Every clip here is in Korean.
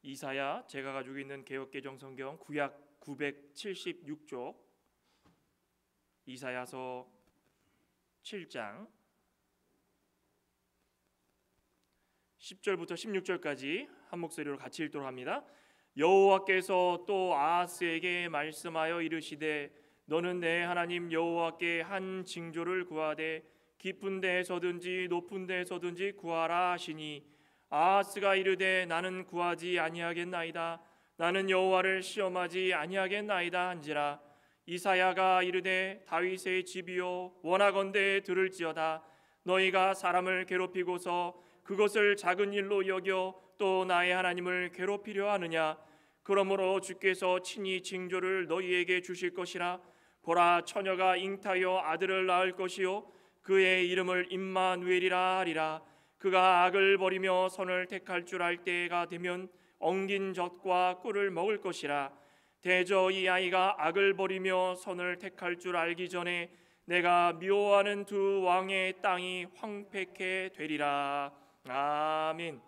이사야, 제가 가지고 있는 개역개정 성경 구약 976쪽 이사야서 7장 10절부터 16절까지 한 목소리로 같이 읽도록 합니다. 여호와께서 또 아하스에게 말씀하여 이르시되 너는 내 하나님 여호와께 한 징조를 구하되 깊은 데에서든지 높은 데에서든지 구하라 하시니 아하스가 이르되 나는 구하지 아니하겠나이다. 나는 여호와를 시험하지 아니하겠나이다 한지라. 이사야가 이르되 다윗의 집이여 원하건대 들을지어다. 너희가 사람을 괴롭히고서 그것을 작은 일로 여겨 또 나의 하나님을 괴롭히려 하느냐. 그러므로 주께서 친히 징조를 너희에게 주실 것이라. 보라, 처녀가 잉타여 아들을 낳을 것이요 그의 이름을 임마누엘이라 하리라. 그가 악을 버리며 선을 택할 줄 알 때가 되면 엉긴 젖과 꿀을 먹을 것이라. 대저 이 아이가 악을 버리며 선을 택할 줄 알기 전에 내가 미워하는 두 왕의 땅이 황폐케 되리라. 아멘.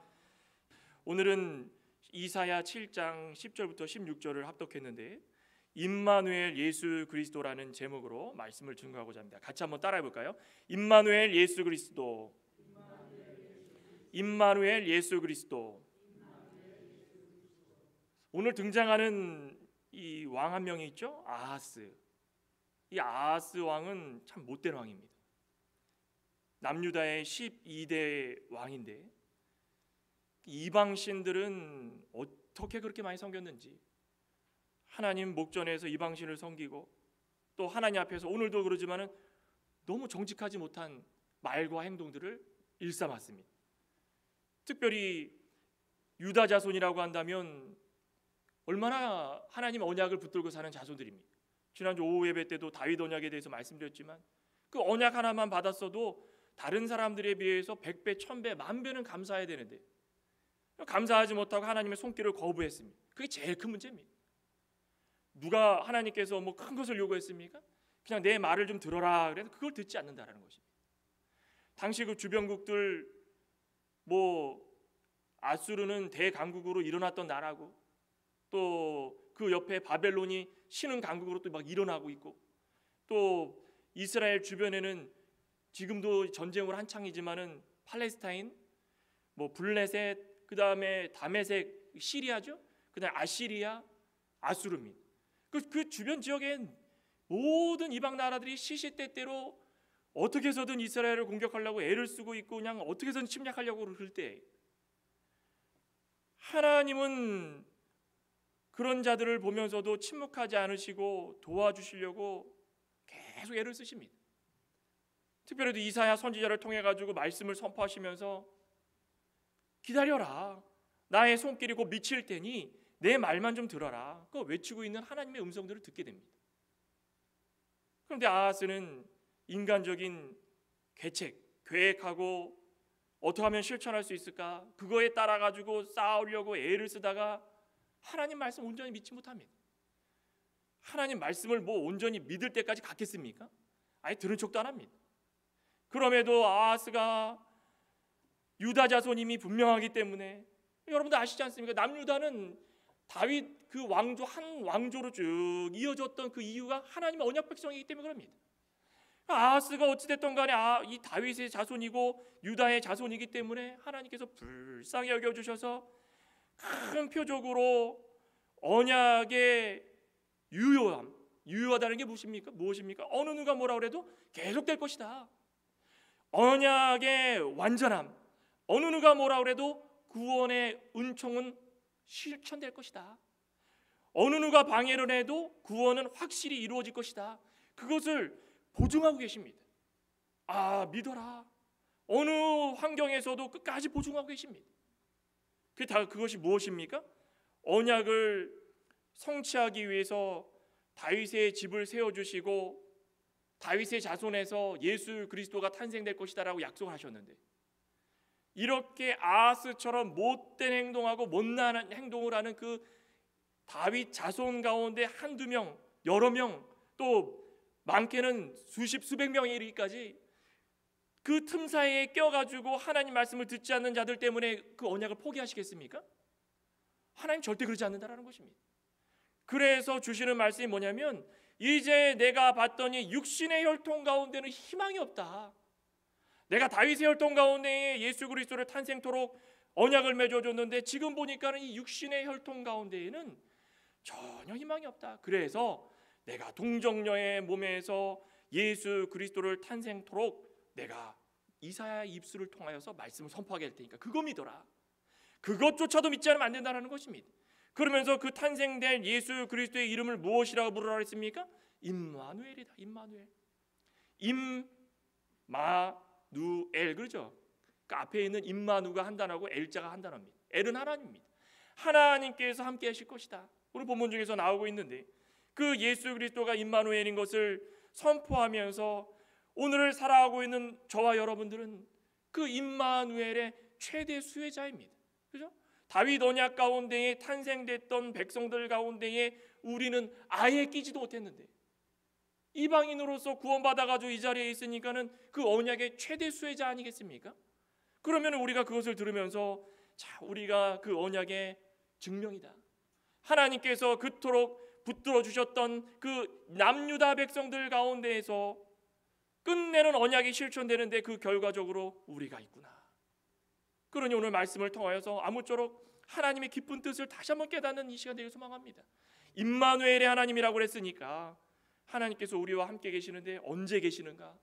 오늘은 이사야 7장 10절부터 16절을 합독했는데 임마누엘 예수 그리스도라는 제목으로 말씀을 증거하고자 합니다. 같이 한번 따라해 볼까요? 임마누엘 예수 그리스도. 임마누엘 예수 그리스도. 오늘 등장하는 이 왕 한 명이 있죠? 아하스. 이 아하스 왕은 참 못된 왕입니다. 남유다의 12대 왕인데 이방신들은 어떻게 그렇게 많이 섬겼는지, 하나님 목전에서 이방신을 섬기고 또 하나님 앞에서 오늘도 그러지만은 너무 정직하지 못한 말과 행동들을 일삼았습니다. 특별히 유다 자손이라고 한다면 얼마나 하나님 언약을 붙들고 사는 자손들입니다. 지난주 오후 예배 때도 다윗 언약에 대해서 말씀드렸지만 그 언약 하나만 받았어도 다른 사람들에 비해서 100배, 1000배, 10,000배는 감사해야 되는데 감사하지 못하고 하나님의 손길을 거부했습니다. 그게 제일 큰 문제입니다. 누가 하나님께서 뭐 큰 것을 요구했습니까? 그냥 내 말을 좀 들어라 그래서 그걸 듣지 않는다라는 것입니다. 당시 그 주변국들 뭐 아수르는 대강국으로 일어났던 나라고 또 그 옆에 바벨론이 신흥 강국으로 또 막 일어나고 있고 또 이스라엘 주변에는 지금도 전쟁으로 한창이지만은 팔레스타인, 뭐 블레셋, 그 다음에 다메섹, 시리아죠. 그 다음에 아시리아, 아수르입니다. 그 주변 지역엔 모든 이방 나라들이 시시때때로 어떻게 해서든 이스라엘을 공격하려고 애를 쓰고 있고 그냥 어떻게 해서든 침략하려고 그럴 때 하나님은 그런 자들을 보면서도 침묵하지 않으시고 도와주시려고 계속 애를 쓰십니다. 특별히도 이사야 선지자를 통해 가지고 말씀을 선포하시면서 기다려라, 나의 손길이 곧 미칠 테니 내 말만 좀 들어라, 그거 외치고 있는 하나님의 음성들을 듣게 됩니다. 그런데 아하스는 인간적인 계획하고 어떻게 하면 실천할 수 있을까, 그거에 따라 가지고 싸우려고 애를 쓰다가 하나님 말씀 온전히 믿지 못합니다. 하나님 말씀을 뭐 온전히 믿을 때까지 갔겠습니까? 아예 들은 척도 안 합니다. 그럼에도 아하스가 유다 자손임이 분명하기 때문에, 여러분들 아시지 않습니까? 남유다는 다윗 그 왕조 한 왕조로 쭉 이어졌던 그 이유가 하나님의 언약 백성이기 때문에 그럽니다. 아하스가 어찌됐든 간에 이 다윗의 자손이고 유다의 자손이기 때문에 하나님께서 불쌍히 여겨주셔서 큰 표적으로 언약의 유효하다는 게 무엇입니까? 어느 누가 뭐라 그래도 계속될 것이다. 언약의 완전함, 어느 누가 뭐라 그래도 구원의 은총은 실천될 것이다. 어느 누가 방해를 해도 구원은 확실히 이루어질 것이다. 그것을 보증하고 계십니다. 믿어라. 어느 환경에서도 끝까지 보증하고 계십니다. 그것이 무엇입니까? 언약을 성취하기 위해서 다윗의 집을 세워주시고 다윗의 자손에서 예수 그리스도가 탄생될 것이다라고 약속을 하셨는데, 이렇게 아하스처럼 못된 행동하고 못난 행동을 하는 그 다윗 자손 가운데 한두 명, 여러 명, 또 많게는 수십 수백 명에 이르기까지 그 틈 사이에 껴가지고 하나님 말씀을 듣지 않는 자들 때문에 그 언약을 포기하시겠습니까? 하나님 절대 그러지 않는다라는 것입니다. 그래서 주시는 말씀이 뭐냐면 이제 내가 봤더니 육신의 혈통 가운데는 희망이 없다. 내가 다윗의 혈통 가운데에 예수 그리스도를 탄생토록 언약을 맺어줬는데 지금 보니까는 이 육신의 혈통 가운데에는 전혀 희망이 없다. 그래서 내가 동정녀의 몸에서 예수 그리스도를 탄생토록 내가 이사야의 입술을 통하여서 말씀을 선포하게 할 테니까 그거 믿어라. 그것조차도 믿지 않으면 안 된다는 것입니다. 그러면서 그 탄생된 예수 그리스도의 이름을 무엇이라고 부르라 했습니까? 임마누엘이다. 임마누엘. 임마누엘, 그렇죠? 그 앞에 있는 임마누가 한 단어고 엘자가 한 단어입니다. 엘은 하나님입니다. 하나님께서 함께 하실 것이다. 오늘 본문 중에서 나오고 있는데 그 예수 그리스도가 임마누엘인 것을 선포하면서 오늘을 살아가고 있는 저와 여러분들은 그 임마누엘의 최대 수혜자입니다. 그렇죠? 다윗 언약 가운데에 탄생됐던 백성들 가운데에 우리는 아예 끼지도 못했는데 이방인으로서 구원받아가지고 이 자리에 있으니까는 그 언약의 최대 수혜자 아니겠습니까? 그러면 우리가 그것을 들으면서 자, 우리가 그 언약의 증명이다. 하나님께서 그토록 붙들어 주셨던 그 남유다 백성들 가운데에서 끝내는 언약이 실천되는데 그 결과적으로 우리가 있구나. 그러니 오늘 말씀을 통하여서 아무쪼록 하나님의 깊은 뜻을 다시 한번 깨닫는 이 시간 되길 소망합니다. 임마누엘의 하나님이라고 그랬으니까 하나님께서 우리와 함께 계시는데 언제 계시는가?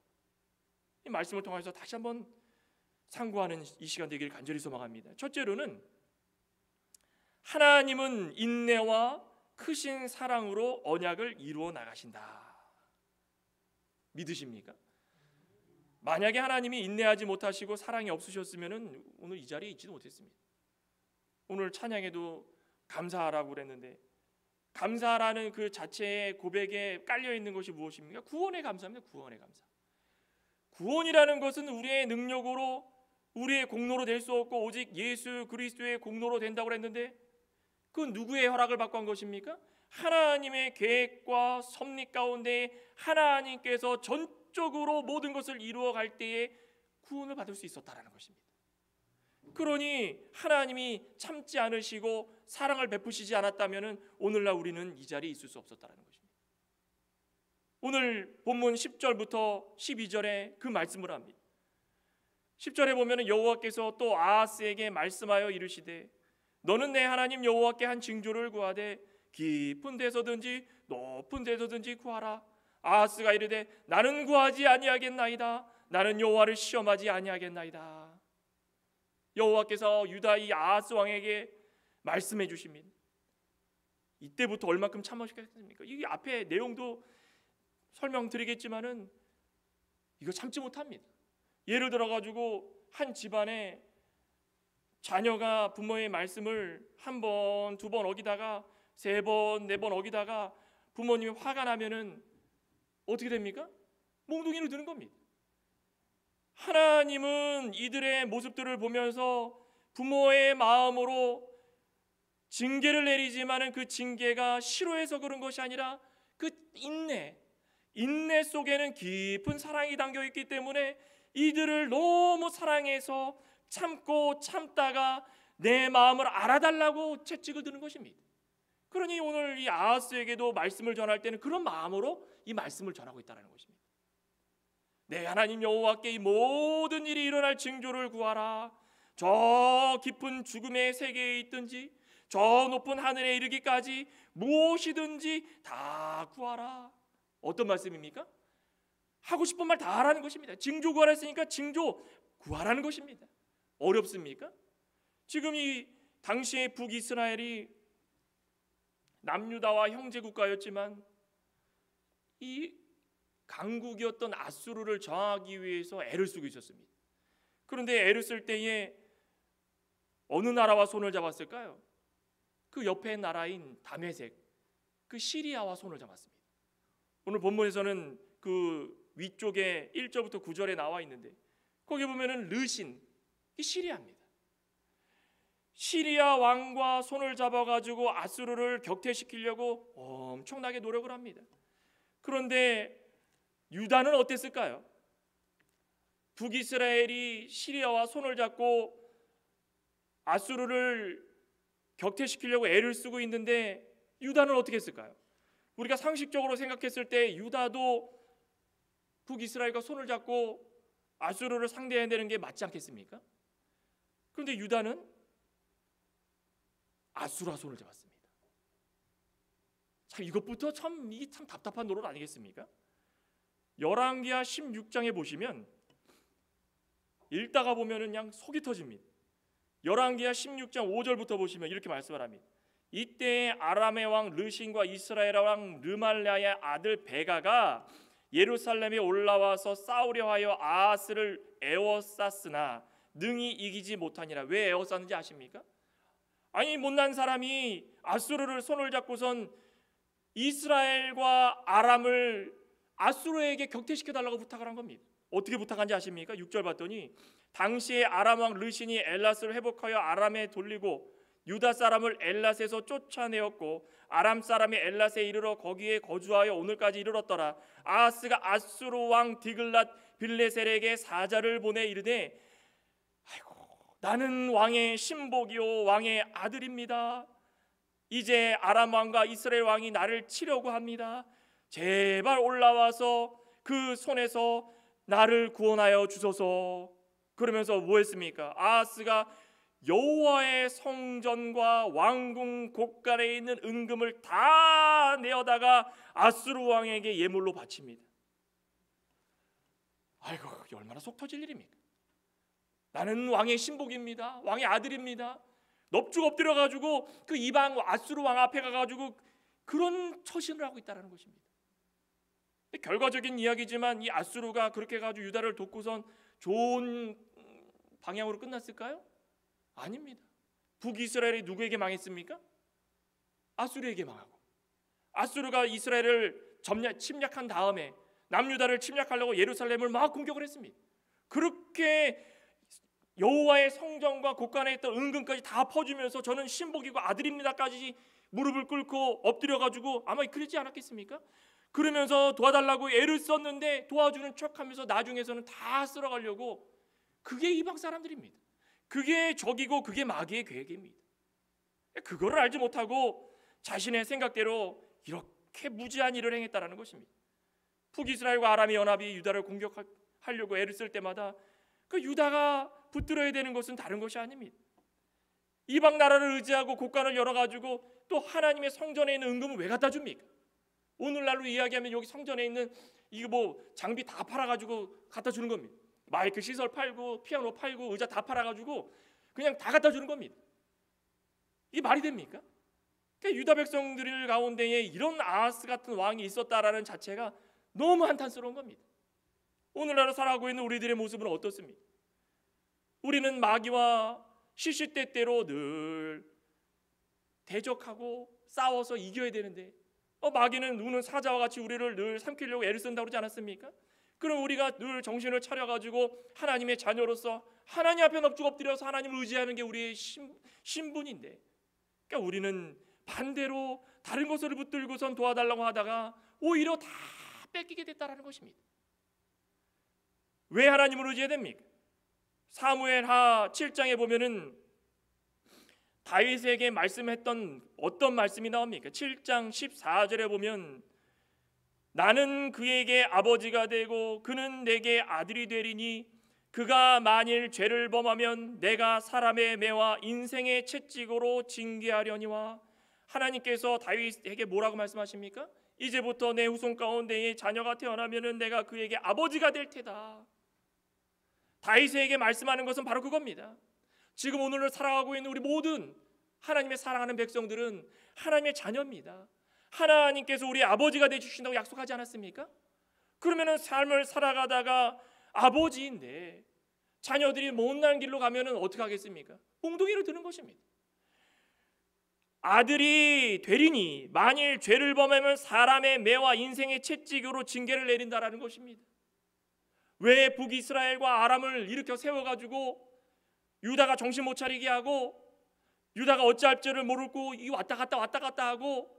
이 말씀을 통해서 다시 한번 상고하는 이 시간 되기를 간절히 소망합니다. 첫째로는 하나님은 인내와 크신 사랑으로 언약을 이루어 나가신다. 믿으십니까? 만약에 하나님이 인내하지 못하시고 사랑이 없으셨으면 오늘 이 자리에 있지도 못했습니다. 오늘 찬양에도 감사하라고 그랬는데 감사라는 그 자체의 고백에 깔려 있는 것이 무엇입니까? 구원의 감사입니다. 구원의 감사. 구원이라는 것은 우리의 능력으로 우리의 공로로 될 수 없고 오직 예수 그리스도의 공로로 된다고 그랬는데 그 누구의 허락을 받고 한 것입니까? 하나님의 계획과 섭리 가운데 하나님께서 전적으로 모든 것을 이루어 갈 때에 구원을 받을 수 있었다라는 것입니다. 그러니 하나님이 참지 않으시고 사랑을 베푸시지 않았다면 오늘날 우리는 이 자리에 있을 수 없었다라는 것입니다. 오늘 본문 10절부터 12절에 그 말씀을 합니다. 10절에 보면 여호와께서 또 아하스에게 말씀하여 이르시되 너는 내 하나님 여호와께 한 징조를 구하되 깊은 데서든지 높은 데서든지 구하라. 아하스가 이르되 나는 구하지 아니하겠나이다. 나는 여호와를 시험하지 아니하겠나이다. 여호와께서 유다 이 아하스 왕에게 말씀해 주십니다. 이때부터 얼마큼 참으셨겠습니까? 이 앞에 내용도 설명드리겠지만은 이거 참지 못합니다. 예를 들어 가지고 한 집안에 자녀가 부모의 말씀을 한 번, 두 번 어기다가 세 번, 네 번 어기다가 부모님이 화가 나면은 어떻게 됩니까? 몽둥이를 드는 겁니다. 하나님은 이들의 모습들을 보면서 부모의 마음으로 징계를 내리지만은 그 징계가 싫어해서 그런 것이 아니라 그 인내 속에는 깊은 사랑이 담겨 있기 때문에 이들을 너무 사랑해서 참고 참다가 내 마음을 알아달라고 채찍을 드는 것입니다. 그러니 오늘 이 아하스에게도 말씀을 전할 때는 그런 마음으로 이 말씀을 전하고 있다는 것입니다. 내 하나님 여호와께 이 모든 일이 일어날 징조를 구하라. 저 깊은 죽음의 세계에 있든지 저 높은 하늘에 이르기까지 무엇이든지 다 구하라. 어떤 말씀입니까? 하고 싶은 말 다 하라는 것입니다. 징조 구하라 했으니까 징조 구하라는 것입니다. 어렵습니까? 지금 이 당시의 북이스라엘이 남유다와 형제 국가였지만 이 강국이었던 아수르를 저항하기 위해서 애를 쓰고 있었습니다. 그런데 애를 쓸 때에 어느 나라와 손을 잡았을까요? 그 옆에 나라인 다메섹, 그 시리아와 손을 잡았습니다. 오늘 본문에서는 그 위쪽에 1절부터 9절에 나와 있는데 거기 보면은 르신, 이 시리아입니다. 시리아 왕과 손을 잡아가지고 아수르를 격퇴시키려고 엄청나게 노력을 합니다. 그런데 유다는 어땠을까요? 북이스라엘이 시리아와 손을 잡고 아수르를 격퇴시키려고 애를 쓰고 있는데 유다는 어떻게 했을까요? 우리가 상식적으로 생각했을 때 유다도 북이스라엘과 손을 잡고 아수르를 상대해야 되는 게 맞지 않겠습니까? 그런데 유다는 아수르와 손을 잡았습니다. 참 이것부터 참 답답한 노릇 아니겠습니까? 열왕기하 16장에 보시면 읽다가 보면은 그냥 속이 터집니다. 열왕기하 16장 5절부터 보시면 이렇게 말씀을 합니다. 이때 아람의 왕 르신과 이스라엘 왕 르말랴의 아들 베가가 예루살렘에 올라와서 싸우려 하여 아하스를 에워쌌으나 능히 이기지 못하니라. 왜 에워쌌는지 아십니까? 아니 못난 사람이 아수르를 손을 잡고선 이스라엘과 아람을 아수르에게 격퇴시켜달라고 부탁을 한 겁니다. 어떻게 부탁한지 아십니까? 6절 봤더니 당시에 아람 왕 르신이 엘랏을 회복하여 아람에 돌리고 유다 사람을 엘랏에서 쫓아내었고 아람 사람이 엘랏에 이르러 거기에 거주하여 오늘까지 이르렀더라. 아하스가 아수르 왕 디글랏 빌레셀에게 사자를 보내 이르되 아이고 나는 왕의 신복이요 왕의 아들입니다. 이제 아람 왕과 이스라엘 왕이 나를 치려고 합니다. 제발 올라와서 그 손에서 나를 구원하여 주소서. 그러면서 뭐 했습니까? 아하스가 여호와의 성전과 왕궁 곳간에 있는 은금을 다 내어다가 아수르 왕에게 예물로 바칩니다. 아이고 얼마나 속 터질 일입니까? 나는 왕의 신복입니다. 왕의 아들입니다. 넙죽 엎드려가지고 그 이방 아수르 왕 앞에 가가지고 그런 처신을 하고 있다는 것입니다. 결과적인 이야기지만 이 아수르가 그렇게 해가지고 유다를 돕고선 좋은 방향으로 끝났을까요? 아닙니다. 북이스라엘이 누구에게 망했습니까? 아수르에게 망하고 아수르가 이스라엘을 침략한 다음에 남유다를 침략하려고 예루살렘을 막 공격을 했습니다. 그렇게 여호와의 성전과 곳간에 있던 은금까지 다 퍼주면서 저는 신복이고 아들입니다까지 무릎을 꿇고 엎드려가지고 아마 그러지 않았겠습니까? 그러면서 도와달라고 애를 썼는데 도와주는 척하면서 나중에서는 다 쓸어가려고. 그게 이방 사람들입니다. 그게 적이고 그게 마귀의 계획입니다. 그거를 알지 못하고 자신의 생각대로 이렇게 무지한 일을 행했다라는 것입니다. 북이스라엘과 아람의 연합이 유다를 공격하려고 애를 쓸 때마다 그 유다가 붙들어야 되는 것은 다른 것이 아닙니다. 이방 나라를 의지하고 곳간을 열어가지고 또 하나님의 성전에 있는 은금을 왜 갖다 줍니까? 오늘날로 이야기하면 여기 성전에 있는 이거 뭐 장비 다 팔아가지고 갖다 주는 겁니다. 마이크 시설 팔고 피아노 팔고 의자 다 팔아가지고 그냥 다 갖다 주는 겁니다. 이게 말이 됩니까? 그러니까 유다 백성들 가운데에 이런 아하스 같은 왕이 있었다라는 자체가 너무 한탄스러운 겁니다. 오늘날 살아가고 있는 우리들의 모습은 어떻습니까? 우리는 마귀와 시시때때로 늘 대적하고 싸워서 이겨야 되는데 마귀는 우는 사자와 같이 우리를 늘 삼키려고 애를 쓴다고 그러지 않았습니까? 그럼 우리가 늘 정신을 차려가지고 하나님의 자녀로서 하나님 앞에 넙죽 엎드려서 하나님을 의지하는 게 우리의 신분인데, 그러니까 우리는 반대로 다른 것을 붙들고선 도와달라고 하다가 오히려 다 뺏기게 됐다라는 것입니다. 왜 하나님을 의지해야 됩니까? 사무엘하 7장에 보면은 다윗에게 말씀했던 어떤 말씀이 나옵니까? 7장 14절에 보면 나는 그에게 아버지가 되고 그는 내게 아들이 되리니 그가 만일 죄를 범하면 내가 사람의 매와 인생의 채찍으로 징계하려니와. 하나님께서 다윗에게 뭐라고 말씀하십니까? 이제부터 내 후손 가운데에 자녀가 태어나면은 내가 그에게 아버지가 될 테다. 다윗에게 말씀하는 것은 바로 그겁니다. 지금 오늘을 살아가고 있는 우리 모든 하나님의 사랑하는 백성들은 하나님의 자녀입니다. 하나님께서 우리 아버지가 되주신다고 약속하지 않았습니까? 그러면은 삶을 살아가다가 아버지인데 자녀들이 못난 길로 가면은 어떻게 하겠습니까? 몽둥이를 드는 것입니다. 아들이 되리니 만일 죄를 범하면 사람의 매와 인생의 채찍으로 징계를 내린다라는 것입니다. 왜 북이스라엘과 아람을 일으켜 세워가지고 유다가 정신 못 차리게 하고 유다가 어찌할 줄을 모르고 이 왔다 갔다 하고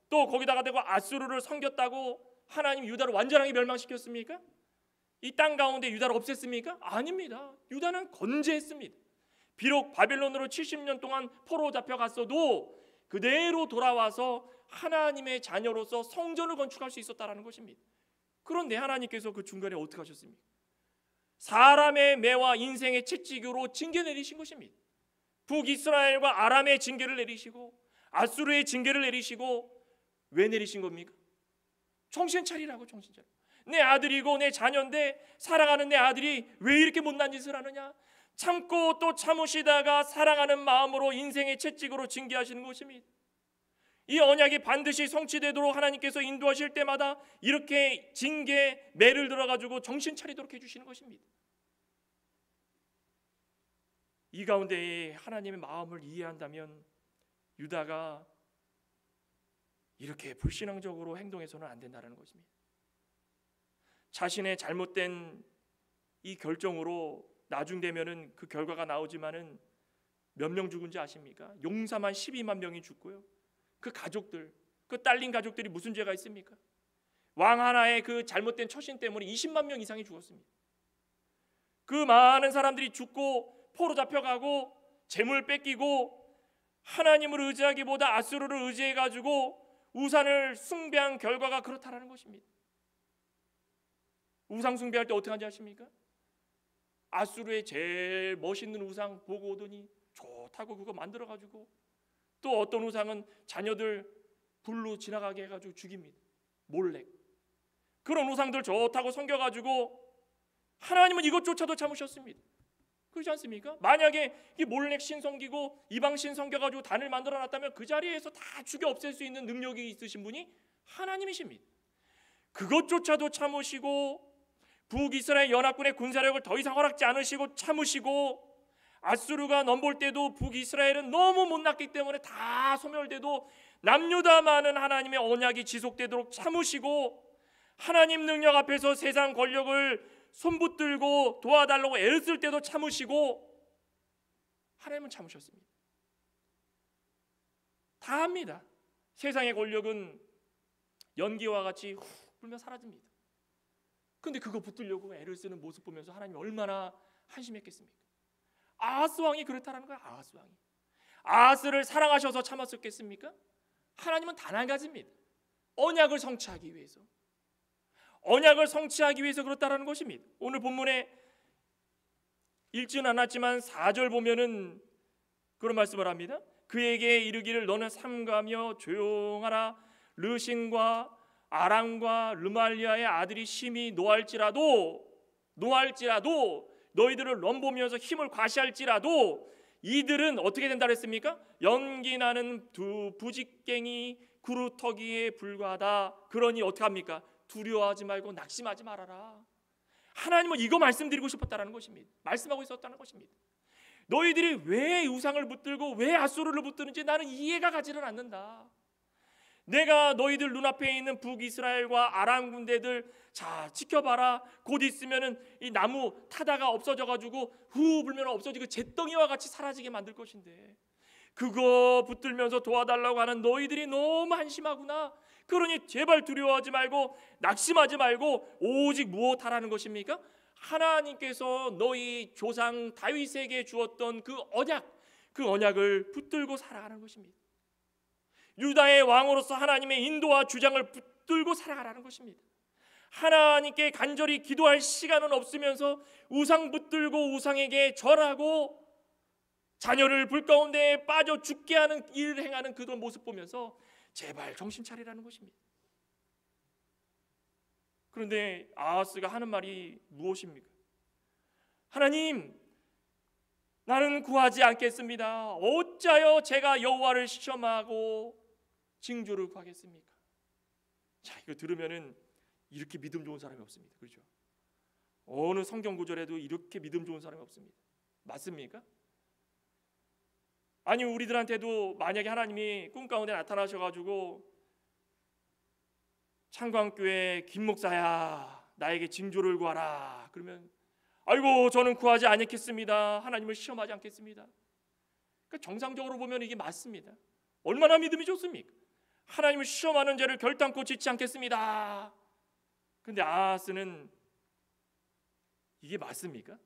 또 거기다가 대고 아수르를 섬겼다고 하나님 유다를 완전하게 멸망시켰습니까? 이 땅 가운데 유다를 없앴습니까? 아닙니다. 유다는 건재했습니다. 비록 바벨론으로 70년 동안 포로 잡혀갔어도 그대로 돌아와서 하나님의 자녀로서 성전을 건축할 수 있었다는 것입니다. 그런데 하나님께서 그 중간에 어떻게 하셨습니까? 사람의 매와 인생의 채찍으로 징계 내리신 것입니다. 북이스라엘과 아람의 징계를 내리시고 아수르의 징계를 내리시고, 왜 내리신 겁니까? 정신 차리라고. 정신 차리라고. 내 아들이고 내 자녀인데, 사랑하는 내 아들이 왜 이렇게 못난 짓을 하느냐? 참고 또 참으시다가 사랑하는 마음으로 인생의 채찍으로 징계하시는 것입니다. 이 언약이 반드시 성취되도록 하나님께서 인도하실 때마다 이렇게 징계, 매를 들어가지고 정신 차리도록 해주시는 것입니다. 이 가운데 하나님의 마음을 이해한다면 유다가 이렇게 불신앙적으로 행동해서는 안 된다는 것입니다. 자신의 잘못된 이 결정으로 나중 되면은 그 결과가 나오지만은 몇 명 죽은지 아십니까? 용사만 12만 명이 죽고요. 그 가족들, 그 딸린 가족들이 무슨 죄가 있습니까? 왕 하나의 그 잘못된 처신 때문에 20만 명 이상이 죽었습니다. 그 많은 사람들이 죽고 포로 잡혀가고 재물 뺏기고 하나님을 의지하기보다 아수르를 의지해가지고 우상을 숭배한 결과가 그렇다라는 것입니다. 우상 숭배할 때 어떻게 하는지 아십니까? 아수르의 제일 멋있는 우상 보고 오더니 좋다고 그거 만들어가지고, 또 어떤 우상은 자녀들 불로 지나가게 해가지고 죽입니다. 몰렉. 그런 우상들 좋다고 섬겨가지고 하나님은 이것조차도 참으셨습니다. 그렇지 않습니까? 만약에 이 몰렉 신 섬기고 이방 신 섬겨가지고 단을 만들어놨다면 그 자리에서 다 죽여 없앨 수 있는 능력이 있으신 분이 하나님이십니다. 그것조차도 참으시고, 북이스라엘 연합군의 군사력을 더 이상 허락지 않으시고 참으시고, 아수르가 넘볼 때도 북이스라엘은 너무 못났기 때문에 다 소멸돼도 남유다 많은 하나님의 언약이 지속되도록 참으시고, 하나님 능력 앞에서 세상 권력을 손붙들고 도와달라고 애쓸 때도 참으시고, 하나님은 참으셨습니다. 다 합니다. 세상의 권력은 연기와 같이 훅 불면 사라집니다. 근데 그거 붙들려고 애를 쓰는 모습 보면서 하나님이 얼마나 한심했겠습니까? 아하스 왕이 그렇다라는 거야. 아하스 왕이 아하스를 사랑하셔서 참았었겠습니까? 하나님은 단 한 가지입니다. 언약을 성취하기 위해서, 언약을 성취하기 위해서 그렇다라는 것입니다. 오늘 본문에 읽지는 않았지만 4절 보면은 그런 말씀을 합니다. 그에게 이르기를 너는 삼가며 조용하라. 르신과 아람과 르말리아의 아들이 심히 노할지라도 너희들을 넘보면서 힘을 과시할지라도 이들은 어떻게 된다 그랬습니까? 연기나는 두 부직갱이 구루터기에 불과하다. 그러니 어떻게 합니까? 두려워하지 말고 낙심하지 말아라. 하나님은 이거 말씀드리고 싶었다는 것입니다. 말씀하고 있었다는 것입니다. 너희들이 왜 우상을 붙들고 왜 아수르를 붙드는지 나는 이해가 가지를 않는다. 내가 너희들 눈앞에 있는 북이스라엘과 아람 군대들 자 지켜봐라. 곧 있으면은 이 나무 타다가 없어져가지고 후 불면 없어지고 잿덩이와 같이 사라지게 만들 것인데 그거 붙들면서 도와달라고 하는 너희들이 너무 한심하구나. 그러니 제발 두려워하지 말고 낙심하지 말고 오직 무엇하라는 것입니까? 하나님께서 너희 조상 다윗에게 주었던 그 언약을 붙들고 살아가는 것입니다. 유다의 왕으로서 하나님의 인도와 주장을 붙들고 살아가라는 것입니다. 하나님께 간절히 기도할 시간은 없으면서 우상 붙들고 우상에게 절하고 자녀를 불 가운데 빠져 죽게 하는 일을 행하는 그런 모습 보면서 제발 정신 차리라는 것입니다. 그런데 아하스가 하는 말이 무엇입니까? 하나님, 나는 구하지 않겠습니다. 어찌하여 제가 여호와를 시험하고 징조를 구하겠습니까? 자, 이거 들으면은 이렇게 믿음 좋은 사람이 없습니다. 그렇죠? 어느 성경 구절에도 이렇게 믿음 좋은 사람이 없습니다. 맞습니까? 아니, 우리들한테도 만약에 하나님이 꿈 가운데 나타나셔가지고 창광교회 김 목사야 나에게 징조를 구하라 그러면 아이고 저는 구하지 않겠습니다. 하나님을 시험하지 않겠습니다. 그러니까 정상적으로 보면 이게 맞습니다. 얼마나 믿음이 좋습니까? 하나님을 시험하는 죄를 결단코 짓지 않겠습니다. 그런데 아하스는 이게 맞습니까?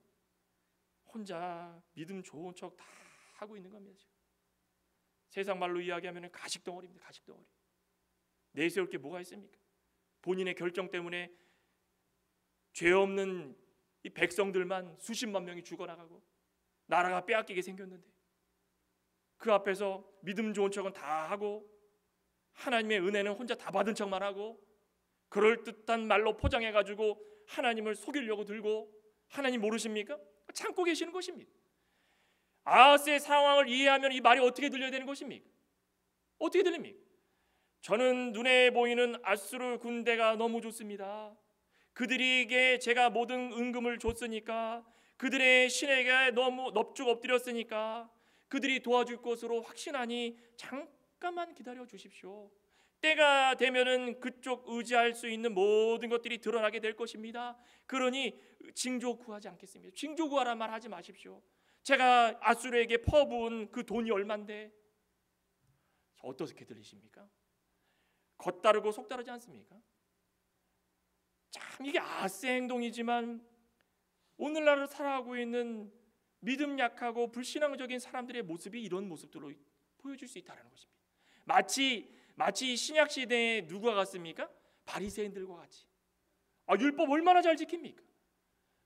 혼자 믿음 좋은 척 다 하고 있는 겁니다. 세상 말로 이야기하면 가식덩어리입니다. 가식덩어리. 내세울 게 뭐가 있습니까? 본인의 결정 때문에 죄 없는 이 백성들만 수십만 명이 죽어나가고 나라가 빼앗기게 생겼는데 그 앞에서 믿음 좋은 척은 다 하고 하나님의 은혜는 혼자 다 받은 척만 하고 그럴듯한 말로 포장해가지고 하나님을 속이려고 들고 하나님 모르십니까? 참고 계시는 것입니다. 아하스의 상황을 이해하면 이 말이 어떻게 들려야 되는 것입니까? 어떻게 들립니까? 저는 눈에 보이는 아수르 군대가 너무 좋습니다. 그들에게 제가 모든 은금을 줬으니까, 그들의 신에게 너무 넙죽 엎드렸으니까 그들이 도와줄 것으로 확신하니 잠깐만 기다려 주십시오. 때가 되면은 그쪽 의지할 수 있는 모든 것들이 드러나게 될 것입니다. 그러니 징조 구하지 않겠습니다. 징조 구하란 말 하지 마십시오. 제가 아수르에게 퍼부은 그 돈이 얼만데. 어떻게 들리십니까? 겉다르고 속다르지 않습니까? 참 이게 아하스의 행동이지만 오늘날을 살아가고 있는 믿음 약하고 불신앙적인 사람들의 모습이 이런 모습들로 보여줄 수 있다는 것입니다. 마치 신약 시대에 누가 같습니까? 바리새인들과 같이. 율법 얼마나 잘 지킵니까?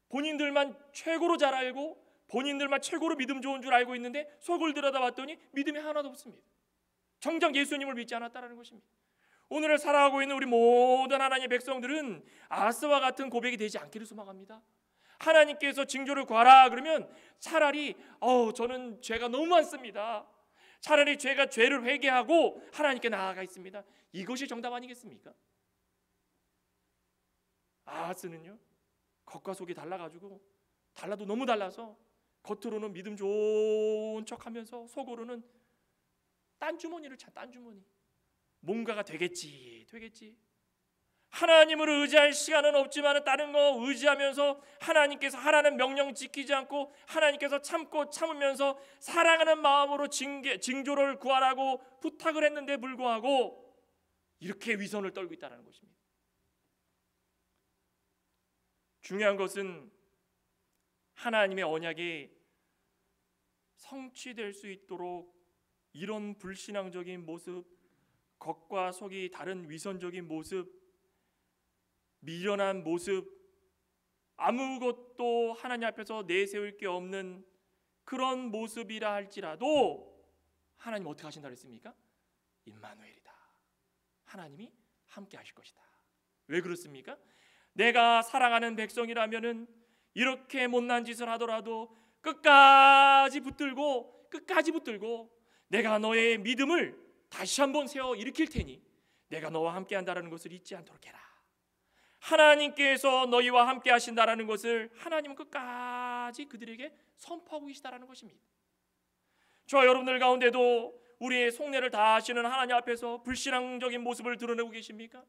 본인들만 최고로 잘 알고 본인들만 최고로 믿음 좋은 줄 알고 있는데 속을 들여다봤더니 믿음이 하나도 없습니다. 정작 예수님을 믿지 않았다는 것입니다. 오늘을 살아가고 있는 우리 모든 하나님의 백성들은 아하스와 같은 고백이 되지 않기를 소망합니다. 하나님께서 징조를 구하라 그러면 차라리 저는 죄가 너무 많습니다. 차라리 죄를 회개하고 하나님께 나아가 있습니다. 이것이 정답 아니겠습니까? 아하스는요 겉과 속이 달라도 너무 달라서 겉으로는 믿음 좋은 척하면서 속으로는 딴주머니를 딴주머니. 뭔가가 되겠지. 하나님을 의지할 시간은 없지만 다른 거 의지하면서 하나님께서 하라는 명령 지키지 않고 하나님께서 참으면서 사랑하는 마음으로 징조를 구하라고 부탁을 했는데 불구하고 이렇게 위선을 떨고 있다는 것입니다. 중요한 것은 하나님의 언약이 성취될 수 있도록 이런 불신앙적인 모습, 겉과 속이 다른 위선적인 모습, 미련한 모습, 아무것도 하나님 앞에서 내세울 게 없는 그런 모습이라 할지라도 하나님 어떻게 하신다 그랬습니까? 임마누엘이다. 하나님이 함께 하실 것이다. 왜 그렇습니까? 내가 사랑하는 백성이라면은 이렇게 못난 짓을 하더라도 끝까지 붙들고 내가 너의 믿음을 다시 한번 세워 일으킬 테니 내가 너와 함께 한다는 것을 잊지 않도록 해라. 하나님께서 너희와 함께 하신다라는 것을 하나님은 끝까지 그들에게 선포하고 계시다라는 것입니다. 저와 여러분들 가운데도 우리의 속내를 다 아시는 하나님 앞에서 불신앙적인 모습을 드러내고 계십니까?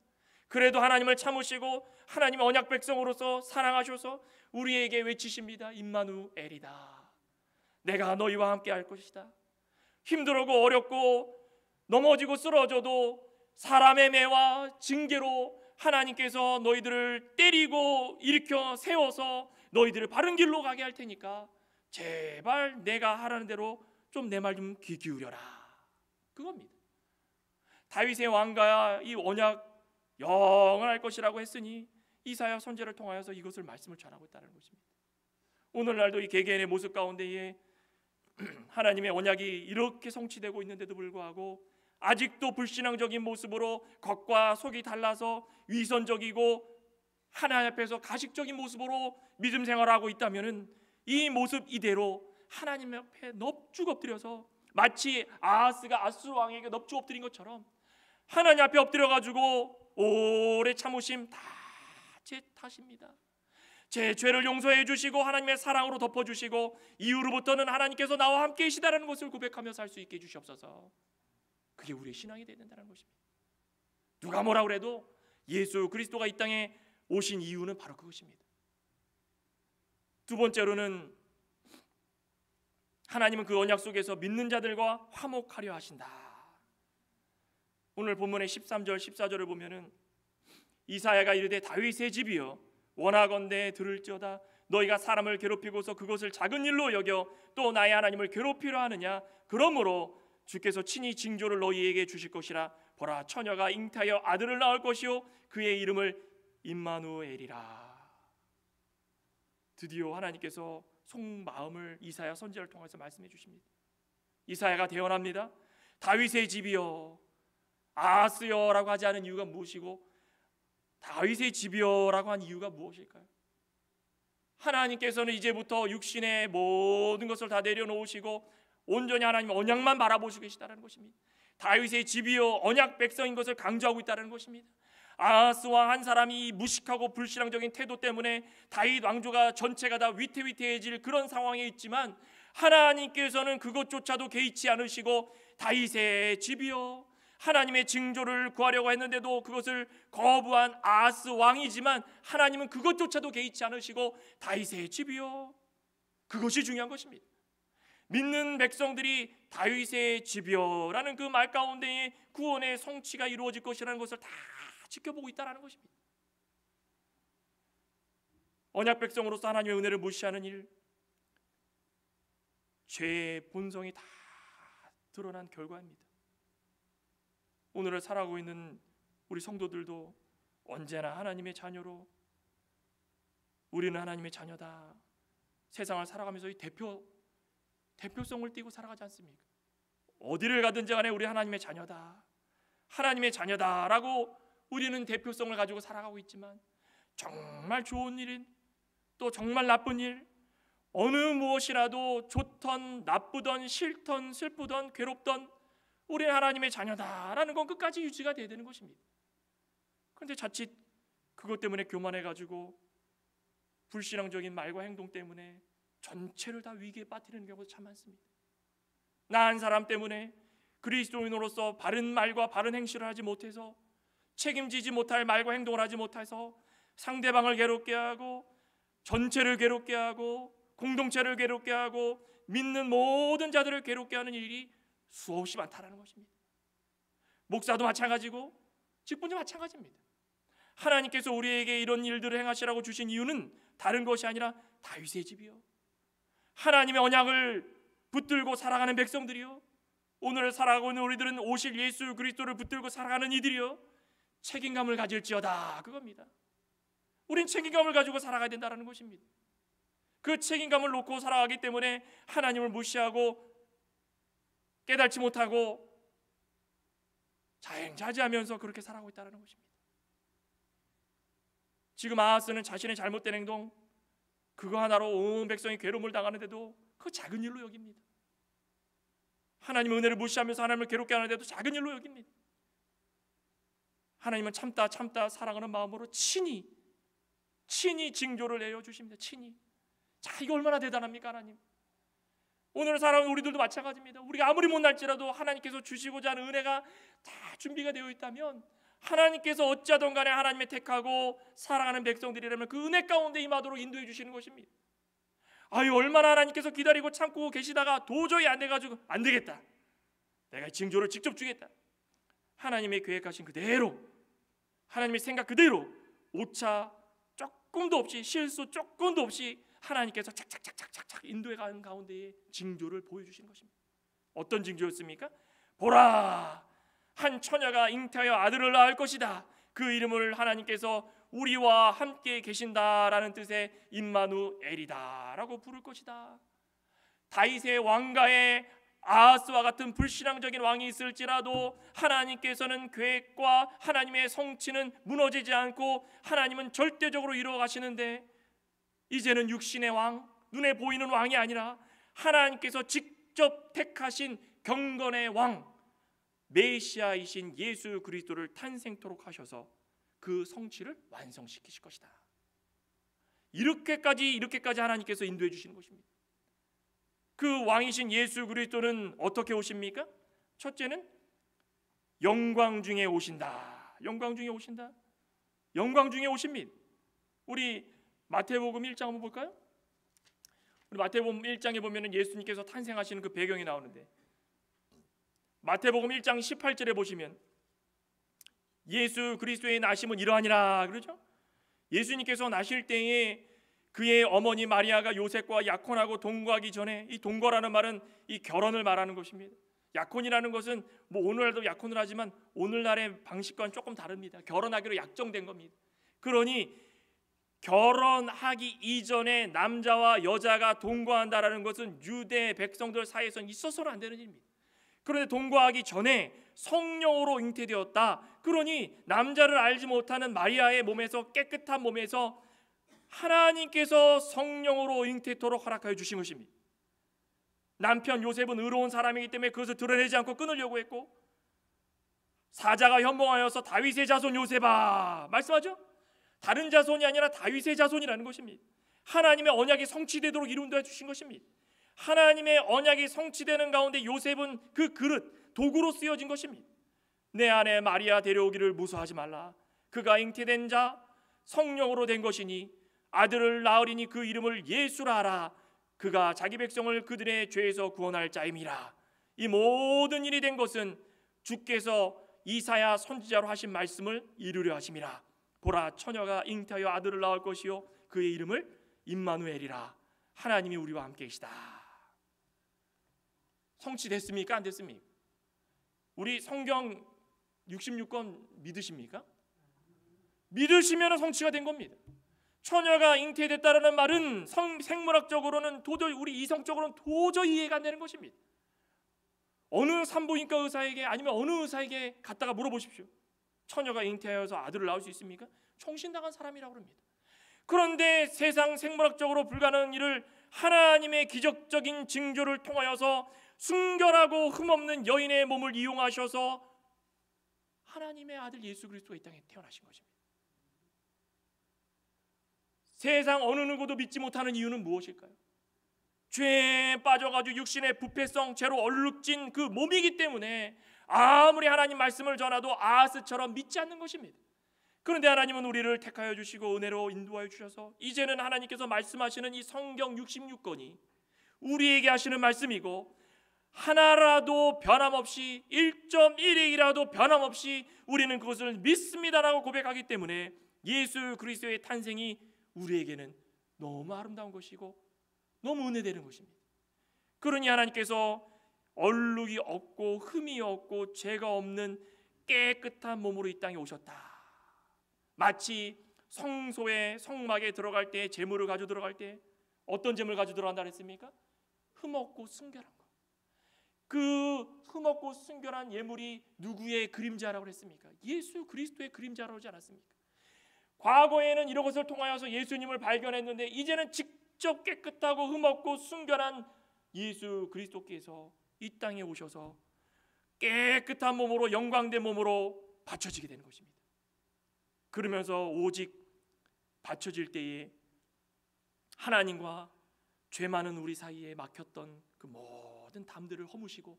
그래도 하나님을 참으시고 하나님의 언약 백성으로서 사랑하셔서 우리에게 외치십니다. 임마누엘이다. 내가 너희와 함께 할 것이다. 힘들고 어렵고 넘어지고 쓰러져도 사람의 매와 징계로 하나님께서 너희들을 때리고 일으켜 세워서 너희들을 바른 길로 가게 할 테니까 제발 내가 하라는 대로 좀 내 말 좀 귀 기울여라. 그겁니다. 다윗의 왕가야 이 언약 영원할 것이라고 했으니 이사야 선지자를 통하여서 이것을 말씀을 전하고 있다는 것입니다. 오늘날도 이 개개인의 모습 가운데에 하나님의 언약이 이렇게 성취되고 있는데도 불구하고 아직도 불신앙적인 모습으로 겉과 속이 달라서 위선적이고 하나님 앞에서 가식적인 모습으로 믿음 생활하고 있다면은 이 모습 이대로 하나님 앞에 넙죽 엎드려서 마치 아하스가 아수르 왕에게 넙죽 엎드린 것처럼 하나님 앞에 엎드려가지고 오래 참으심 다 제 탓입니다. 제 죄를 용서해 주시고 하나님의 사랑으로 덮어주시고 이후로부터는 하나님께서 나와 함께 계시다는 것을 고백하며 살 수 있게 해주시옵소서. 그게 우리의 신앙이 되야 된다는 것입니다. 누가 뭐라 그래도 예수 그리스도가 이 땅에 오신 이유는 바로 그것입니다. 두 번째로는 하나님은 그 언약 속에서 믿는 자들과 화목하려 하신다. 오늘 본문의 13절 14절을 보면은 이사야가 이르되 다윗의 집이여 원하건대 들을지어다 너희가 사람을 괴롭히고서 그것을 작은 일로 여겨 또 나의 하나님을 괴롭히려 하느냐? 그러므로 주께서 친히 징조를 너희에게 주실 것이라. 보라, 처녀가 잉태하여 아들을 낳을 것이요 그의 이름을 임마누엘이라. 드디어 하나님께서 속마음을 이사야 선지자를 통해서 말씀해 주십니다. 이사야가 대언합니다. 다윗의 집이여, 아하스여라고 하지 않은 이유가 무엇이고 다윗의 집이여라고 한 이유가 무엇일까요? 하나님께서는 이제부터 육신의 모든 것을 다 내려놓으시고 온전히 하나님 언약만 바라보시고 계시다는 것입니다. 다윗의 집이여, 언약 백성인 것을 강조하고 있다는 것입니다. 아하스 왕 한 사람이 무식하고 불신앙적인 태도 때문에 다윗 왕조가 전체가 다 위태위태해질 그런 상황에 있지만 하나님께서는 그것조차도 개의치 않으시고 다윗의 집이여, 하나님의 징조를 구하려고 했는데도 그것을 거부한 아하스 왕이지만 하나님은 그것조차도 개의치 않으시고 다윗의 집이여, 그것이 중요한 것입니다. 믿는 백성들이 다윗의 집이여라는 그 말 가운데에 구원의 성취가 이루어질 것이라는 것을 다 지켜보고 있다는 것입니다. 언약 백성으로서 하나님의 은혜를 무시하는 일, 죄의 본성이 다 드러난 결과입니다. 오늘을 살아가고 있는 우리 성도들도 언제나 하나님의 자녀로, 우리는 하나님의 자녀다, 세상을 살아가면서 이 대표성을 띠고 살아가지 않습니까? 어디를 가든지 간에 우리 하나님의 자녀다, 하나님의 자녀다라고 우리는 대표성을 가지고 살아가고 있지만 정말 좋은 일인, 또 정말 나쁜 일, 어느 무엇이라도 좋던 나쁘던 싫던 슬프던 괴롭던 우리는 하나님의 자녀다라는 건 끝까지 유지가 돼야 되는 것입니다. 그런데 자칫 그것 때문에 교만해가지고 불신앙적인 말과 행동 때문에 전체를 다 위기에 빠뜨리는 경우가 참 많습니다. 나 한 사람 때문에 그리스도인으로서 바른 말과 바른 행실을 하지 못해서, 책임지지 못할 말과 행동을 하지 못해서 상대방을 괴롭게 하고 전체를 괴롭게 하고 공동체를 괴롭게 하고 믿는 모든 자들을 괴롭게 하는 일이 수없이 많다는 것입니다. 목사도 마찬가지고 직분도 마찬가지입니다. 하나님께서 우리에게 이런 일들을 행하시라고 주신 이유는 다른 것이 아니라 다윗의 집이요, 하나님의 언약을 붙들고 살아가는 백성들이요, 오늘 살아가고 있는 우리들은 오실 예수 그리스도를 붙들고 살아가는 이들이요, 책임감을 가질지어다, 그겁니다. 우린 책임감을 가지고 살아가야 된다는 것입니다. 그 책임감을 놓고 살아가기 때문에 하나님을 무시하고 깨닫지 못하고 자행자지하면서 그렇게 살아가고 있다는 것입니다. 지금 아하스는 자신의 잘못된 행동, 그거 하나로 온 백성이 괴로움을 당하는데도 그 작은 일로 여깁니다. 하나님의 은혜를 무시하면서 하나님을 괴롭게 하는데도 작은 일로 여깁니다. 하나님은 참다 사랑하는 마음으로 친히 징조를 내려주십니다. 친히. 자, 이거 얼마나 대단합니까? 하나님. 오늘 살아가는 우리들도 마찬가지입니다. 우리가 아무리 못날지라도 하나님께서 주시고자 하는 은혜가 다 준비가 되어 있다면 하나님께서 어찌하든 간에 하나님의 택하고 사랑하는 백성들이라면 그 은혜 가운데 임하도록 인도해 주시는 것입니다. 아유, 얼마나 하나님께서 기다리고 참고 계시다가 도저히 안 돼가지고 안 되겠다, 내가 징조를 직접 주겠다, 하나님의 계획하신 그대로, 하나님의 생각 그대로 오차 조금도 없이, 실수 조금도 없이 하나님께서 착착착착착 인도해 가는 가운데에 징조를 보여주시는 것입니다. 어떤 징조였습니까? 보라, 한 처녀가 잉태하여 아들을 낳을 것이다. 그 이름을 하나님께서 우리와 함께 계신다라는 뜻의 임마누엘이다라고 부를 것이다. 다윗의 왕가에 아하스와 같은 불신앙적인 왕이 있을지라도 하나님께서는 계획과 하나님의 성취는 무너지지 않고 하나님은 절대적으로 이루어 가시는데, 이제는 육신의 왕, 눈에 보이는 왕이 아니라 하나님께서 직접 택하신 경건의 왕, 메시아이신 예수 그리스도를 탄생토록 하셔서 그 성취를 완성시키실 것이다. 이렇게까지 하나님께서 인도해 주시는 것입니다. 그 왕이신 예수 그리스도는 어떻게 오십니까? 첫째는 영광 중에 오신다. 영광 중에 오신다. 영광 중에 오십니다. 우리 마태복음 1장 한번 볼까요? 우리 마태복음 1장에 보면은 예수님께서 탄생하시는 그 배경이 나오는데, 마태복음 1장 18절에 보시면 예수 그리스도의 나심은 이러하니라 그러죠. 예수님께서 나실 때에 그의 어머니 마리아가 요셉과 약혼하고 동거하기 전에, 이 동거라는 말은 이 결혼을 말하는 것입니다. 약혼이라는 것은 뭐 오늘날도 약혼을 하지만 오늘날의 방식과는 조금 다릅니다. 결혼하기로 약정된 겁니다. 그러니 결혼하기 이전에 남자와 여자가 동거한다라는 것은 유대 백성들 사이에서는 있어서는 안 되는 일입니다. 그런데 동거하기 전에 성령으로 잉태되었다. 그러니 남자를 알지 못하는 마리아의 몸에서, 깨끗한 몸에서 하나님께서 성령으로 잉태토록 허락하여 주신 것입니다. 남편 요셉은 의로운 사람이기 때문에 그것을 드러내지 않고 끊으려고 했고, 사자가 현몽하여서 다윗의 자손 요셉아 말씀하죠. 다른 자손이 아니라 다윗의 자손이라는 것입니다. 하나님의 언약이 성취되도록 이룬다 주신 것입니다. 하나님의 언약이 성취되는 가운데 요셉은 그 그릇, 도구로 쓰여진 것입니다. 내 아내 마리아 데려오기를 무서워하지 말라. 그가 잉태된 자 성령으로 된 것이니 아들을 낳으리니 그 이름을 예수라 하라. 그가 자기 백성을 그들의 죄에서 구원할 자임이라. 이 모든 일이 된 것은 주께서 이사야 선지자로 하신 말씀을 이루려 하심이라. 보라, 처녀가 잉태하여 아들을 낳을 것이요 그의 이름을 임마누엘이라. 하나님이 우리와 함께 계시다. 성취됐습니까? 안 됐습니까? 우리 성경 66권 믿으십니까? 믿으시면 성취가 된 겁니다. 처녀가 잉태됐다라는 말은 생물학적으로는 도저히, 우리 이성적으로는 도저히 이해가 안 되는 것입니다. 어느 산부인과 의사에게 아니면 어느 의사에게 갔다가 물어보십시오. 처녀가 잉태하여서 아들을 낳을 수 있습니까? 총신당한 사람이라고 합니다. 그런데 세상 생물학적으로 불가능한 일을 하나님의 기적적인 징조를 통하여서 순결하고 흠없는 여인의 몸을 이용하셔서 하나님의 아들 예수 그리스도가 이 땅에 태어나신 것입니다. 세상 어느 누구도 믿지 못하는 이유는 무엇일까요? 죄에 빠져가지고 육신의 부패성, 죄로 얼룩진 그 몸이기 때문에 아무리 하나님 말씀을 전하도 아하스처럼 믿지 않는 것입니다. 그런데 하나님은 우리를 택하여 주시고 은혜로 인도하여 주셔서 이제는 하나님께서 말씀하시는 이 성경 66권이 우리에게 하시는 말씀이고, 하나라도 변함없이 1.1핵이라도 변함없이 우리는 그것을 믿습니다라고 고백하기 때문에 예수 그리스도의 탄생이 우리에게는 너무 아름다운 것이고 너무 은혜되는 것입니다. 그러니 하나님께서 얼룩이 없고 흠이 없고 죄가 없는 깨끗한 몸으로 이 땅에 오셨다. 마치 성소의 성막에 들어갈 때, 제물을 가지고 들어갈 때 어떤 제물을 가지고 들어간다 그랬습니까? 흠없고 순결한 것. 그 흠없고 순결한 예물이 누구의 그림자라고 그랬습니까? 예수 그리스도의 그림자라고 하지 않았습니까? 과거에는 이런 것을 통하여서 예수님을 발견했는데 이제는 직접 깨끗하고 흠없고 순결한 예수 그리스도께서 이 땅에 오셔서 깨끗한 몸으로, 영광된 몸으로 받쳐지게 되는 것입니다. 그러면서 오직 받쳐질 때에 하나님과 죄 많은 우리 사이에 막혔던 그 모든 담들을 허무시고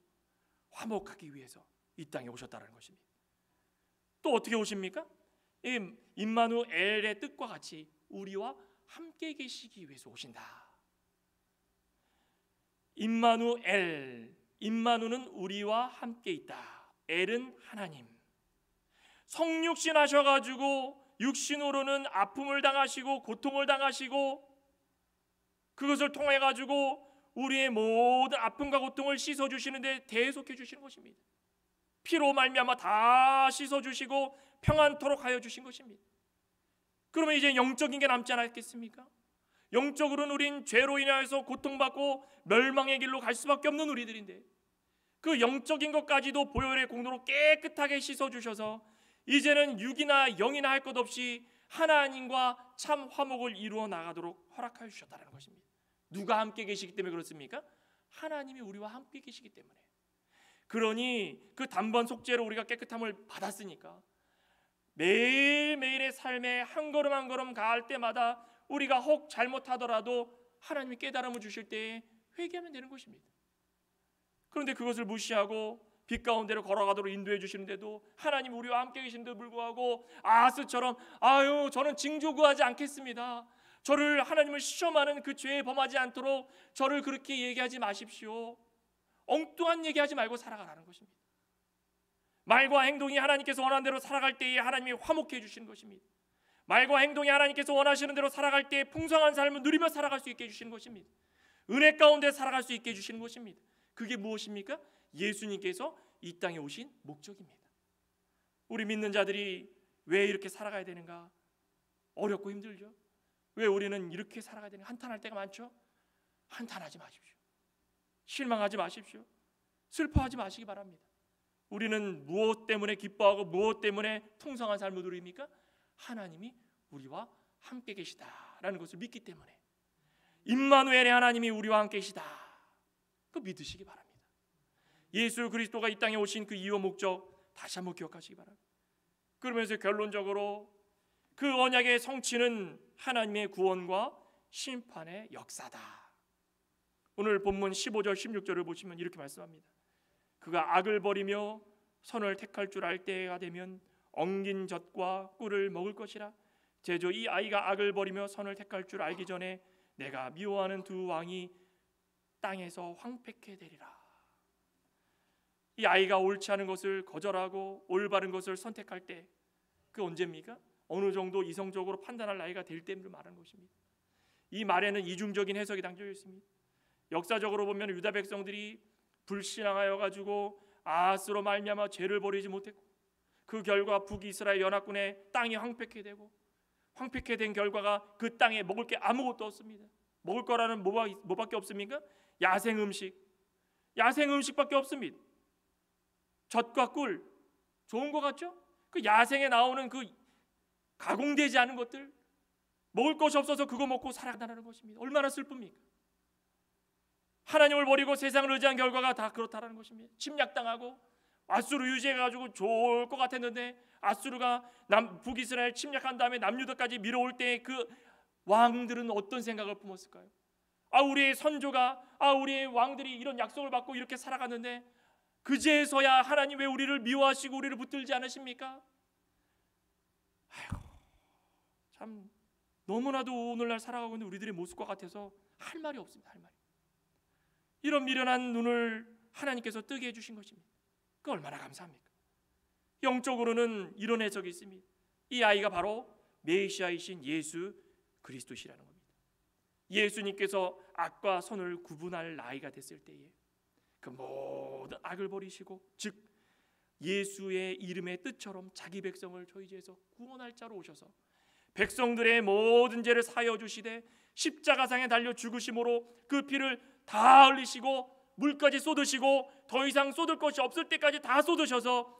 화목하기 위해서 이 땅에 오셨다는 것입니다. 또 어떻게 오십니까? 임마누엘의 뜻과 같이 우리와 함께 계시기 위해서 오신다. 임마누엘, 임마누는 우리와 함께 있다. 엘은 하나님. 성육신 하셔가지고 육신으로는 아픔을 당하시고 고통을 당하시고 그것을 통해 가지고 우리의 모든 아픔과 고통을 씻어주시는데 대속해 주시는 것입니다. 피로 말미암아 다 씻어주시고 평안토록 하여 주신 것입니다. 그러면 이제 영적인 게 남지 않았겠습니까? 영적으로는 우린 죄로 인하여서 고통받고 멸망의 길로 갈 수밖에 없는 우리들인데 그 영적인 것까지도 보혈의 공로로 깨끗하게 씻어주셔서 이제는 육이나 영이나 할 것 없이 하나님과 참 화목을 이루어 나가도록 허락하여 주셨다는 것입니다. 누가 함께 계시기 때문에 그렇습니까? 하나님이 우리와 함께 계시기 때문에. 그러니 그 단번 속죄로 우리가 깨끗함을 받았으니까 매일매일의 삶에 한 걸음 한 걸음 가할 때마다 우리가 혹 잘못하더라도 하나님이 깨달음을 주실 때에 회개하면 되는 것입니다. 그런데 그것을 무시하고 빛 가운데로 걸어가도록 인도해 주시는데도 하나님 우리와 함께 계신데도 불구하고 아하스처럼 저는 징조 구하지 않겠습니다. 저를 하나님을 시험하는 그 죄에 범하지 않도록 저를 그렇게 얘기하지 마십시오. 엉뚱한 얘기하지 말고 살아가라는 것입니다. 말과 행동이 하나님께서 원하는 대로 살아갈 때에 하나님이 화목해 주시는 것입니다. 말과 행동이 하나님께서 원하시는 대로 살아갈 때 풍성한 삶을 누리며 살아갈 수 있게 해주시는 것입니다. 은혜 가운데 살아갈 수 있게 해주시는 것입니다. 그게 무엇입니까? 예수님께서 이 땅에 오신 목적입니다. 우리 믿는 자들이 왜 이렇게 살아가야 되는가? 어렵고 힘들죠. 왜 우리는 이렇게 살아가야 되는가? 한탄할 때가 많죠. 한탄하지 마십시오. 실망하지 마십시오. 슬퍼하지 마시기 바랍니다. 우리는 무엇 때문에 기뻐하고 무엇 때문에 풍성한 삶을 누립니까? 하나님이 우리와 함께 계시다라는 것을 믿기 때문에, 임마누엘의 하나님이 우리와 함께 계시다, 그 믿으시기 바랍니다. 예수 그리스도가 이 땅에 오신 그 이유 목적 다시 한번 기억하시기 바랍니다. 그러면서 결론적으로 그 언약의 성취는 하나님의 구원과 심판의 역사다. 오늘 본문 15절 16절을 보시면 이렇게 말씀합니다. 그가 악을 버리며 선을 택할 줄 알 때가 되면 엉긴 젖과 꿀을 먹을 것이라. 제조 이 아이가 악을 버리며 선을 택할 줄 알기 전에 내가 미워하는 두 왕이 땅에서 황폐케 되리라. 이 아이가 옳지 않은 것을 거절하고 올바른 것을 선택할 때, 그 언제입니까? 어느 정도 이성적으로 판단할 나이가 될 때를 말하는 것입니다. 이 말에는 이중적인 해석이 담겨 있습니다. 역사적으로 보면 유다 백성들이 불신앙하여 가지고 아하스로 말미암아 죄를 버리지 못했고, 그 결과 북이스라엘 연합군의 땅이 황폐케 되고, 황폐케 된 결과가 그 땅에 먹을 게 아무것도 없습니다. 먹을 거라는 뭐밖에 없습니까? 야생 음식밖에 없습니다. 젖과 꿀, 좋은 거 같죠? 그 야생에 나오는 그 가공되지 않은 것들, 먹을 것이 없어서 그거 먹고 살아간다는 것입니다. 얼마나 슬픕니까? 하나님을 버리고 세상을 의지한 결과가 다 그렇다는 것입니다. 침략당하고 아수르 유지해가지고 좋을 것 같았는데, 아수르가 북이스라엘 침략한 다음에 남유다까지 밀어올 때 그 왕들은 어떤 생각을 품었을까요? 우리의 선조가, 우리의 왕들이 이런 약속을 받고 이렇게 살아갔는데 그제서야 하나님 왜 우리를 미워하시고 우리를 붙들지 않으십니까? 참 너무나도 오늘날 살아가고 있는 우리들의 모습과 같아서 할 말이 없습니다. 할 말이. 이런 미련한 눈을 하나님께서 뜨게 해주신 것입니다. 그 얼마나 감사합니까? 영적으로는 이런 해석이 있습니다. 이 아이가 바로 메시아이신 예수 그리스도시라는 겁니다. 예수님께서 악과 선을 구분할 나이가 됐을 때에 그 모든 악을 버리시고, 즉 예수의 이름의 뜻처럼 자기 백성을 저희 죄에서 구원할 자로 오셔서 백성들의 모든 죄를 사하여 주시되 십자가상에 달려 죽으심으로 그 피를 다 흘리시고 물까지 쏟으시고 더 이상 쏟을 것이 없을 때까지 다 쏟으셔서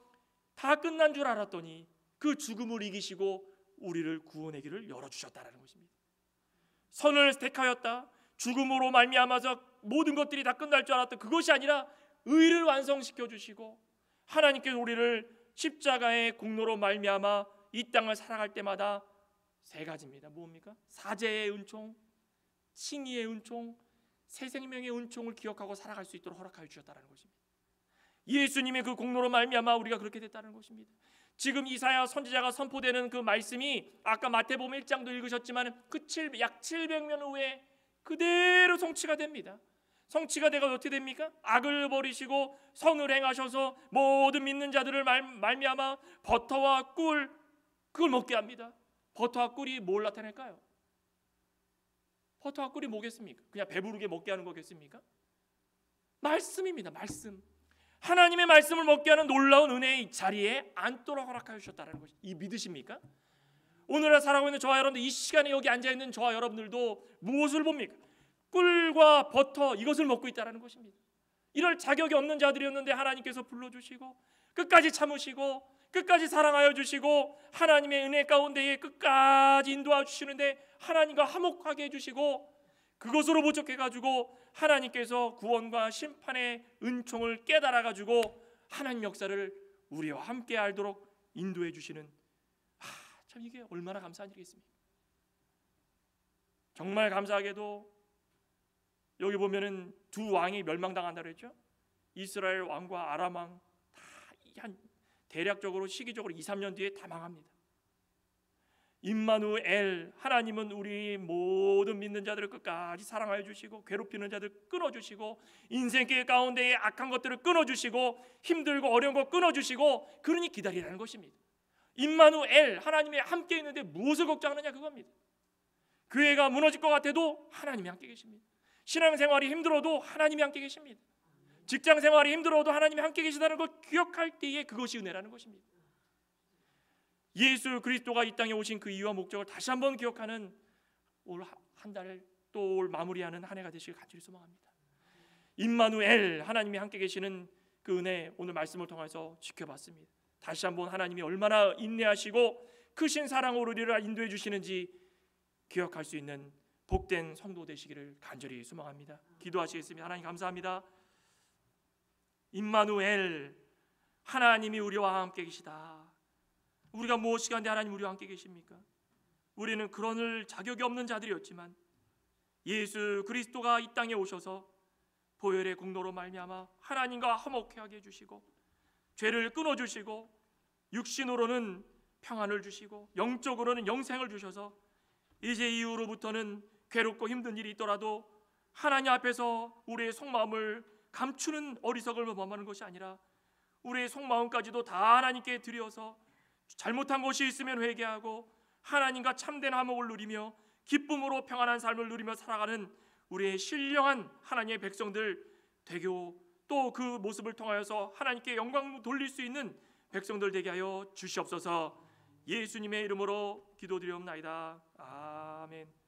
다 끝난 줄 알았더니 그 죽음을 이기시고 우리를 구원의 길을 열어주셨다는 것입니다. 선을 택하였다. 죽음으로 말미암아서 모든 것들이 다 끝날 줄 알았던 그것이 아니라 의를 완성시켜 주시고, 하나님께서 우리를 십자가의 공로로 말미암아 이 땅을 살아갈 때마다 세 가지입니다. 뭡니까? 사제의 은총, 칭의의 은총, 새 생명의 은총을 기억하고 살아갈 수 있도록 허락하여 주셨다는 것입니다. 예수님의 그 공로로 말미암아 우리가 그렇게 됐다는 것입니다. 지금 이사야 선지자가 선포되는 그 말씀이 아까 마태복음 1장도 읽으셨지만 약 700년 후에 그대로 성취가 됩니다. 성취가 되가 어떻게 됩니까? 악을 버리시고 선을 행하셔서 모든 믿는 자들을 말미암아 버터와 꿀, 그걸 먹게 합니다. 버터와 꿀이 뭘 나타낼까요? 버터와 꿀이 뭐겠습니까? 그냥 배부르게 먹게 하는 거겠습니까? 말씀입니다. 말씀. 하나님의 말씀을 먹게 하는 놀라운 은혜의 자리에 앉도록 허락하여 주셨다는 것이, 이 믿으십니까? 오늘날 살아가고 있는 저와 여러분들, 이 시간에 여기 앉아있는 저와 여러분들도 무엇을 봅니까? 꿀과 버터, 이것을 먹고 있다는 것입니다. 이럴 자격이 없는 자들이었는데 하나님께서 불러주시고 끝까지 참으시고 끝까지 사랑하여 주시고 하나님의 은혜 가운데에 끝까지 인도하여 주시는데 하나님과 화목하게 해주시고, 그것으로 부족해가지고 하나님께서 구원과 심판의 은총을 깨달아가지고 하나님 역사를 우리와 함께 알도록 인도해 주시는, 참 이게 얼마나 감사한 일이겠습니까? 정말 감사하게도 여기 보면은 두 왕이 멸망당한다고 했죠. 이스라엘 왕과 아람 왕 다 한 대략적으로 시기적으로 2, 3년 뒤에 다 망합니다. 임마누엘, 하나님은 우리 모든 믿는 자들을 끝까지 사랑하여 주시고 괴롭히는 자들 끊어주시고 인생길 가운데에 악한 것들을 끊어주시고 힘들고 어려운 거 끊어주시고, 그러니 기다리라는 것입니다. 임마누엘, 하나님이 함께 있는데 무엇을 걱정하느냐 그겁니다. 교회가 무너질 것 같아도 하나님이 함께 계십니다. 신앙생활이 힘들어도 하나님이 함께 계십니다. 직장생활이 힘들어도 하나님이 함께 계시다는 걸 기억할 때에 그것이 은혜라는 것입니다. 예수 그리스도가 이 땅에 오신 그 이유와 목적을 다시 한번 기억하는 올 한 달 또 올 마무리하는 한 해가 되시길 간절히 소망합니다. 임마누엘, 하나님이 함께 계시는 그 은혜 오늘 말씀을 통해서 지켜봤습니다. 다시 한번 하나님이 얼마나 인내하시고 크신 사랑으로 우리를 인도해 주시는지 기억할 수 있는 복된 성도 되시기를 간절히 소망합니다. 기도하시겠습니다. 하나님 감사합니다. 임마누엘, 하나님이 우리와 함께 계시다. 우리가 무엇이 간데 하나님 우리와 함께 계십니까? 우리는 그럴 자격이 없는 자들이었지만 예수 그리스도가 이 땅에 오셔서 보혈의 공로로 말미암아 하나님과 화목케 하게 해주시고 죄를 끊어주시고 육신으로는 평안을 주시고 영적으로는 영생을 주셔서 이제 이후로부터는 괴롭고 힘든 일이 있더라도 하나님 앞에서 우리의 속마음을 감추는 어리석을 범하는 것이 아니라 우리의 속마음까지도 다 하나님께 드려서 잘못한 것이 있으면 회개하고 하나님과 참된 화목을 누리며 기쁨으로 평안한 삶을 누리며 살아가는 우리의 신령한 하나님의 백성들 되고 또 그 모습을 통하여서 하나님께 영광 돌릴 수 있는 백성들 되게 하여 주시옵소서. 예수님의 이름으로 기도드리옵나이다. 아멘.